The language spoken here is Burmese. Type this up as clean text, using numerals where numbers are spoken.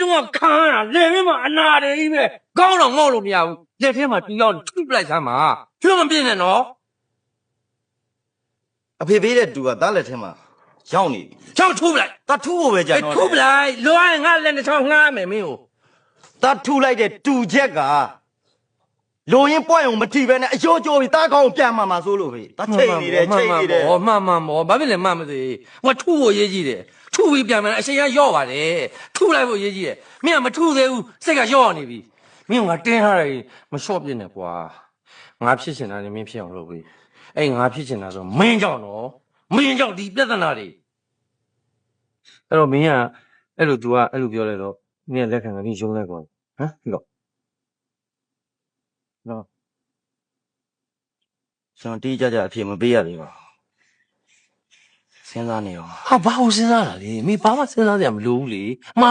တော့ခံရတာလေမင်းမအနာတယ်ကြီးပဲကောင်းတော့ငေါ့လို့မရဘူးလက်ထဲမှာတူရောက်ထုပလိုက်စမ်းပါကျွတ်မပြင်းနဲ့နော် အဖေပေးတဲ့တူကတားလက်ထဲမှာရောက်နေပြီ ချောင်းထုပလိုက် တာထူဖို့ပဲကြံတော့ ထုပလိုက်လွားရင်ငါလက်တစ်ချောင်းငှားမယ်မင်းကို တာထူလိုက်တဲ့တူချက်ကလိုရင်းပွက်ုံမထီပဲနဲ့အယောကျိုးပြီးတားကောင်းပြန်มาဆိုလို့ဖေတာချိန်နေတယ်ချိန်နေတယ် ဟောမှန်မောဘာဖြစ်လဲမှမသိဟိုထုဖို့ရေးကြည့်တယ်ထုပြီးပြန်မယ်အချိန်ကရော့ပါတယ်ထုလိုက်ဖို့ရေးကြည့်တယ်မင်းကမထုသေးဘူးစိတ်ကရော့နေပြီမင်းကငါတင်းထားတယ်မလျှော့ပြစ်နဲ့ကွာငါဖြစ်ချင်တာနဲ့မင်းဖြစ်အောင်လုပ်ပြီအဲ့ငါဖြစ်ချင်တာဆိုမင်းကြောင့်နော်မင်းကြောင့်ဒီပြဿနာတွေအဲ့တော့မင်းကအဲ့လို तू ကအဲ့လိုပြောလိုက်တော့မင်းကလက်ခံကမင်းယုံလိုက်ကောဟမ်ဒီတော့နော် ကျွန်တော်တီးကြကြအဖေမပေးရသေးပါစဉ်းစားနေရော ဟာဘာလို့စဉ်းစားတာလဲမင်းဘာမှစဉ်းစားစရာမလိုဘူးလေမှာ